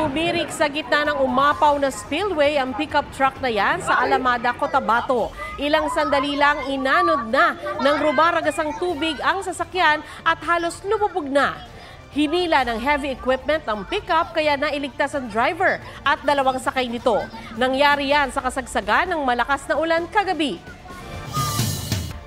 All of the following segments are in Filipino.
Tumirik sa gitna ng umapaw na spillway ang pickup truck na yan sa Alamada, Cotabato. Ilang sandali lang inanod na ng rumaragasang tubig ang sasakyan at halos lumubog na. Hinila ng heavy equipment ang pickup kaya nailigtas ang driver at dalawang sakay nito. Nangyari yan sa kasagsagan ng malakas na ulan kagabi.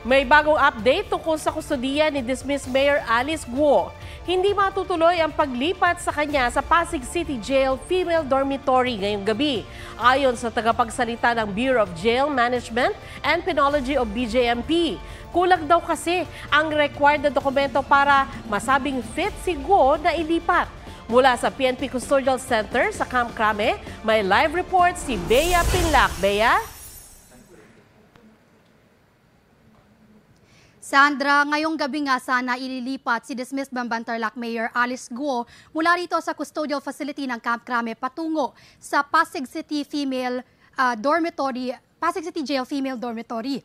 May bagong update tungkol sa kustodiya ni dismissed Mayor Alice Guo. Hindi matutuloy ang paglipat sa kanya sa Pasig City Jail Female Dormitory ngayong gabi. Ayon sa tagapagsalita ng Bureau of Jail Management and Penology of BJMP, kulang daw kasi ang required na dokumento para masabing fit si Guo na ilipat. Mula sa PNP Custodial Center sa Camp Crame, may live report si Bea Pinlac. Bea? Sandra, ngayong gabi nga sana ililipat si dismissed Bamban Tarlac Mayor Alice Guo mula rito sa custodial facility ng Camp Crame patungo sa Pasig City Pasig City Jail Female Dormitory.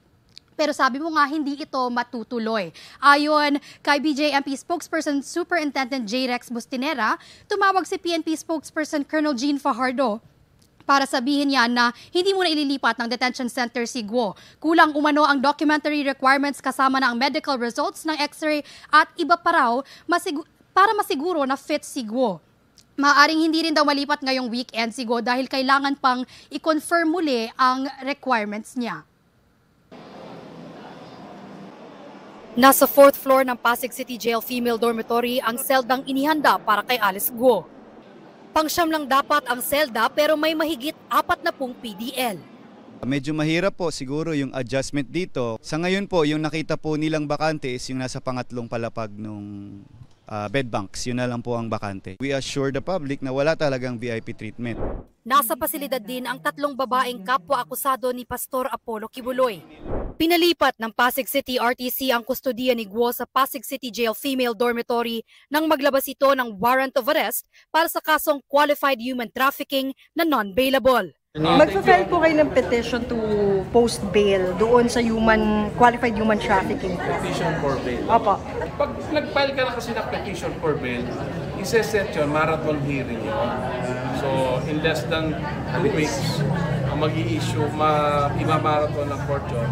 Pero sabi mo nga hindi ito matutuloy. Ayon kay BJMP spokesperson Superintendent J. Rex Bustinera, tumawag si PNP spokesperson Colonel Jean Fajardo para sabihin niya na hindi muna ililipat ng detention center si Guo. Kulang umano ang documentary requirements kasama na ang medical results ng x-ray at iba pa raw para masiguro na fit si Guo. Maaring hindi rin daw malipat ngayong weekend si Guo dahil kailangan pang i-confirm muli ang requirements niya. Nasa 4th floor ng Pasig City Jail Female Dormitory ang seldang inihanda para kay Alice Guo. Pangsyam lang dapat ang selda pero may mahigit 40 PDL. Medyo mahirap po siguro yung adjustment dito. Sa ngayon po, yung nakita po nilang bakante is yung nasa pangatlong palapag nung bed banks. Yun na lang po ang bakante. We assure the public na wala talagang VIP treatment. Nasa pasilidad din ang 3 babaeng kapwa-akusado ni Pastor Apollo Kibuloy. Pinalipat ng Pasig City RTC ang kustodiya ni Guo sa Pasig City Jail Female Dormitory nang maglabas ito ng warrant of arrest para sa kasong qualified human trafficking na non-bailable. Magpa-file po kayo ng petition to post bail doon sa qualified human trafficking. Petition for bail. Opo. Pag nag-file ka na kasi ng petition for bail, isa-set yun, marathon hearing yun. So, in less than 2 weeks, mag-i-issue, ima-marathon ng court yun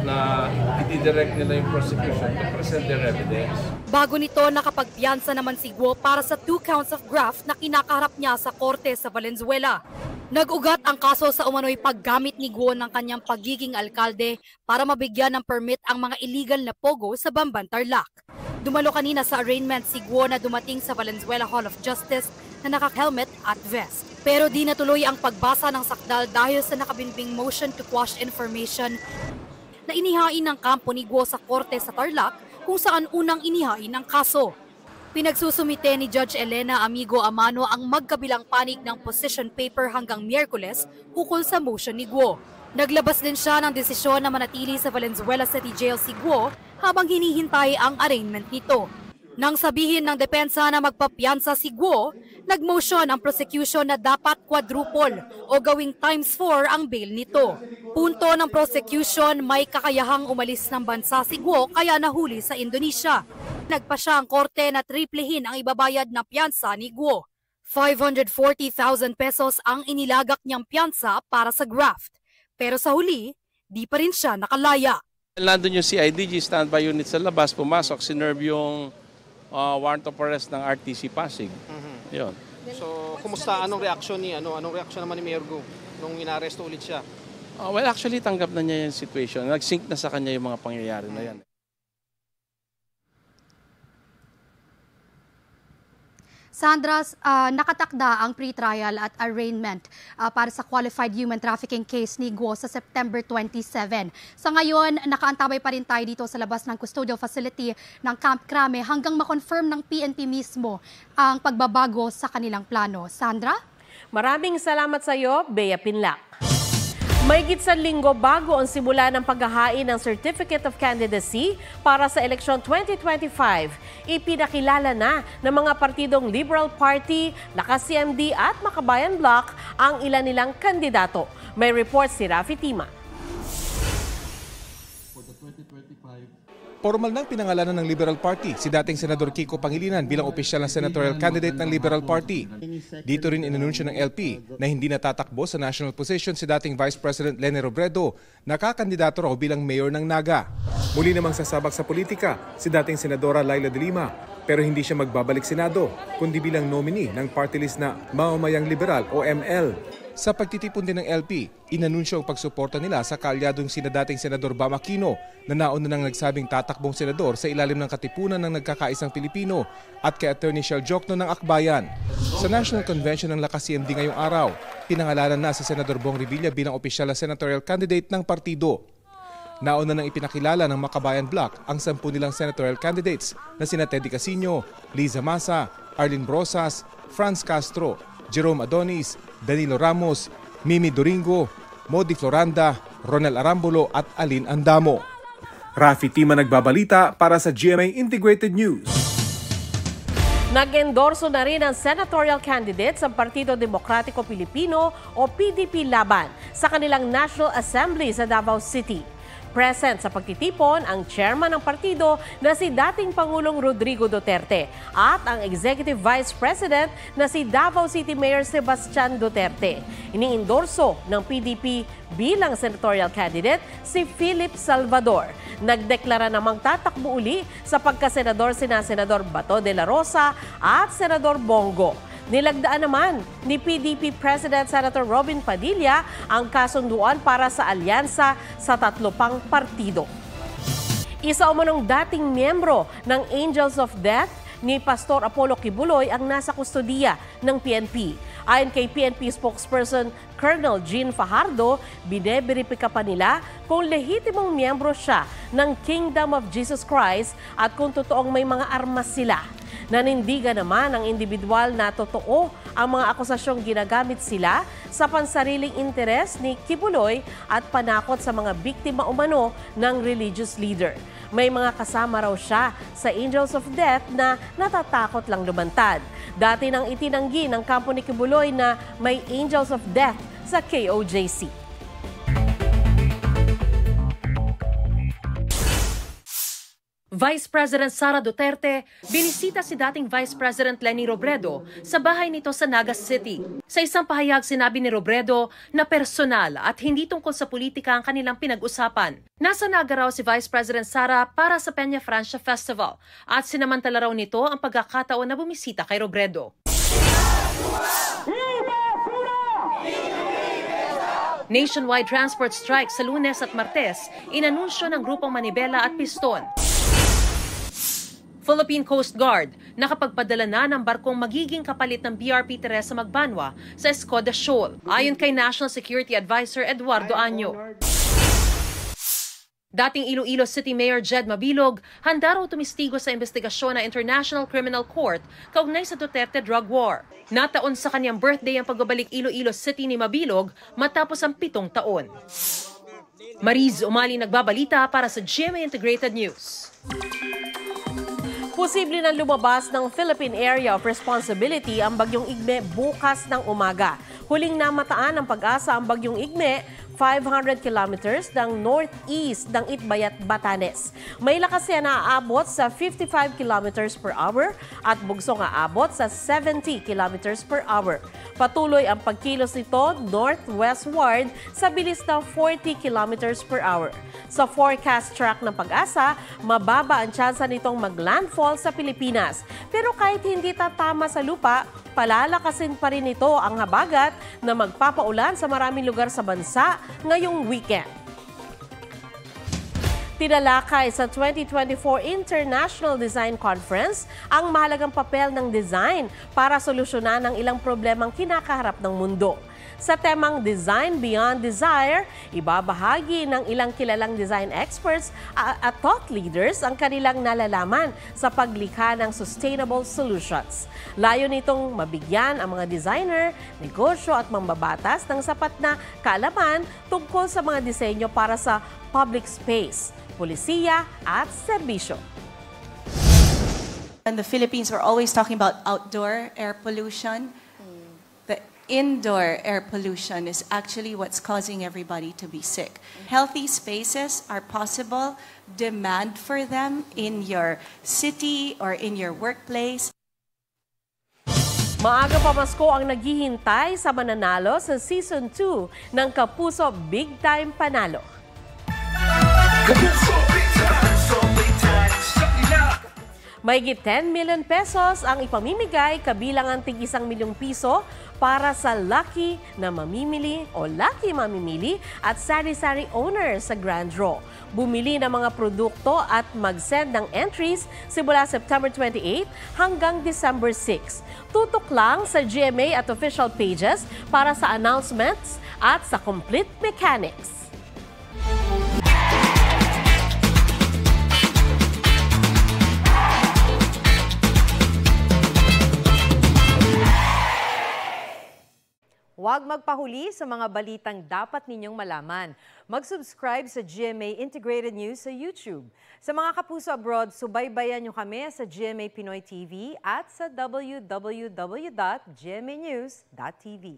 na itidirect nila yung prosecution to present their evidence. Bago nito, nakapagpiyansa naman si Guo para sa 2 counts of graft na kinakaharap niya sa korte sa Valenzuela. Nag-ugat ang kaso sa umano'y paggamit ni Guo ng kanyang pagiging alkalde para mabigyan ng permit ang mga illegal na pogo sa Bamban Tarlac. Dumalo kanina sa arraignment si Guo na dumating sa Valenzuela Hall of Justice na naka-helmet at vest. Pero di natuloy ang pagbasa ng sakdal dahil sa nakabinbing motion to quash information na inihain ng kampo ni Guo sa korte sa Tarlac kung saan unang inihain ang kaso. Pinagsusumite ni Judge Elena Amigo Amano ang magkabilang panig ng position paper hanggang Miyerkules ukol sa motion ni Guo. Naglabas din siya ng desisyon na manatili sa Valenzuela City Jail si Guo habang hinihintay ang arraignment nito. Nang sabihin ng depensa na magpapiyansa si Guo, nag-motion ang prosecution na dapat quadruple o gawing times 4 ang bail nito. Punto ng prosecution, may kakayahang umalis ng bansa si Guo kaya nahuli sa Indonesia. Nagpa siya ang korte na triplehin ang ibabayad na piyansa ni Guo. 540,000 pesos ang inilagak niyang piyansa para sa graft. Pero sa huli, di pa rin siya nakalaya. Nandun yung CIDG standby unit sa labas, pumasok, sinerve yung warrant of arrest ng RTC Pasig. Yun. So, kumusta? Anong reaksyon naman ni Mayor Guo nung inaresto ulit siya? Well, actually, tanggap na niya yung situation. Nag-sync na sa kanya yung mga pangyayari na yan. Sandra, nakatakda ang pre-trial at arraignment para sa qualified human trafficking case ni Guo sa September 27. Sa ngayon, nakaantabay pa rin tayo dito sa labas ng custodial facility ng Camp Crame hanggang ma-confirm ng PNP mismo ang pagbabago sa kanilang plano. Sandra? Maraming salamat sa iyo, Bea Pinlac. Mahigit sa linggo bago ang simula ng paghahain ng Certificate of Candidacy para sa eleksyon 2025, ipinakilala na ng mga partidong Liberal Party, Lakas CMD at Makabayan Bloc ang ilan nilang kandidato. May report si Rafi Tima. Formal nang pinangalanan ng Liberal Party si dating Senador Kiko Pangilinan bilang opisyal na senatorial candidate ng Liberal Party. Dito rin inanunsyo ng LP na hindi natatakbo sa national position si dating Vice President Leni Robredo na kakandidato raw bilang mayor ng Naga. Muli namang sasabak sa politika si dating Senadora Laila de Lima pero hindi siya magbabalik Senado kundi bilang nominee ng party list na Mamamayang Liberal o ML. Sa pagtitipon din ng LP, inanunsyo ang pagsuporta nila sa kaalyadong sina dating Senador Bam Aquino na nauna nang nagsabing tatakbong senador sa ilalim ng katipunan ng nagkakaisang Pilipino at kay Attorney Shell Jokno ng Akbayan. Sa National Convention ng Lakas CMD ngayong araw, pinangalanan na si Senador Bong Revilla bilang opisyal na senatorial candidate ng partido. Nauna nang ipinakilala ng Makabayan Bloc ang 10 nilang senatorial candidates na sina Teddy Casino, Liza Masa, Arlene Brosas, Franz Castro, Jerome Adonis, Danilo Ramos, Mimi Doringo, Modi Floranda, Ronel Arambulo at Alin Andamo. Rafi Tima nagbabalita para sa GMA Integrated News. Nag-endorso na rin ang senatorial candidates ng Partido Demokratiko Pilipino o PDP Laban sa kanilang National Assembly sa Davao City. Present sa pagtitipon ang chairman ng partido na si dating Pangulong Rodrigo Duterte at ang Executive Vice President na si Davao City Mayor Sebastian Duterte. Iniendorso ng PDP bilang senatorial candidate si Philip Salvador. Nagdeklara namang tatakbo uli sa pagkasenador sina Senador Bato de la Rosa at Senador Bongo. Nilagdaan naman ni PDP President Senator Robin Padilla ang kasunduan para sa alyansa sa 3 pang partido. Isa umanong dating miyembro ng Angels of Death ni Pastor Apollo Kibuloy ang nasa kustodiya ng PNP. Ayon kay PNP spokesperson Colonel Jean Fajardo, bineberipika pa nila kung lehitimong miyembro siya ng Kingdom of Jesus Christ at kung totoong may mga armas sila. Nanindigan naman ang individual na totoo ang mga akusasyong ginagamit sila sa pansariling interes ni Kibuloy at panakot sa mga biktima umano ng religious leader. May mga kasama raw siya sa Angels of Death na natatakot lang lumantad. Dati nang itinanggi ng kampo ni Kibuloy na may Angels of Death sa KOJC. Vice President Sara Duterte, binisita si dating Vice President Leni Robredo sa bahay nito sa Naga City. Sa isang pahayag sinabi ni Robredo na personal at hindi tungkol sa politika ang kanilang pinag-usapan. Nasa Naga raw si Vice President Sara para sa Peña Francia Festival at sinamantala raw nito ang pagkakataon na bumisita kay Robredo. Nationwide transport strike sa Lunes at Martes, inanunsyo ng grupong Manibela at Piston. Philippine Coast Guard nakapagpadala na ng barkong magiging kapalit ng BRP Teresa Magbanwa sa Escoda Shoal, ayon kay National Security Advisor Eduardo Año. Dating Iloilo City Mayor Jed Mabilog, handa raw tumistigo sa investigasyon ng International Criminal Court kaugnay sa Duterte drug war. Nataon sa kanyang birthday ang pagbabalik Iloilo City ni Mabilog matapos ang 7 taon. Mariz Umali nagbabalita para sa GMA Integrated News. Posible na lumabas ng Philippine Area of Responsibility ang Bagyong Igme bukas ng umaga. Huling namataan ng Pag-asa ang Bagyong Igme, 500 kilometers ng northeast ng Itbayat, Batanes. May lakas yan na aabot sa 55 kilometers per hour at bugsong aabot sa 70 kilometers per hour. Patuloy ang pagkilos nito northwestward sa bilis ng 40 kilometers per hour. Sa forecast track ng Pag-asa, mababa ang tsansa nitong maglandfall sa Pilipinas. Pero kahit hindi tatama sa lupa, palalakasin pa rin ito ang habagat na magpapaulan sa maraming lugar sa bansa ngayong weekend. Tinalakay sa 2024 International Design Conference ang mahalagang papel ng design para solusyonan ang ilang problemang kinakaharap ng mundo. Sa temang Design Beyond Desire, ibabahagi ng ilang kilalang design experts at thought leaders ang kanilang nalalaman sa paglikha ng sustainable solutions. Layo nitong mabigyan ang mga designer, negosyo at mambabatas ng sapat na kaalaman tungkol sa mga disenyo para sa public space, polisiya at serbisyo. In the Philippines, we're always talking about outdoor air pollution. The indoor air pollution is actually what's causing everybody to be sick. Healthy spaces are possible. Demand for them in your city or in your workplace. Maaga pa Pasko ang naghihintay sa mananalo sa Season 2 ng Kapuso Big Time Panalo. Mahigit 10 million pesos ang ipamimigay kabilang ang tig 1 milyong piso para sa lucky na mamimili o lucky mamimili at sari-sari owner sa Grand Draw. Bumili ng mga produkto at mag-send ng entries simula September 28 hanggang December 6. Tutok lang sa GMA at official pages para sa announcements at sa complete mechanics. Huwag magpahuli sa mga balitang dapat ninyong malaman. Mag-subscribe sa GMA Integrated News sa YouTube. Sa mga kapuso abroad, subaybayan nyo kami sa GMA Pinoy TV at sa www.gmanews.tv.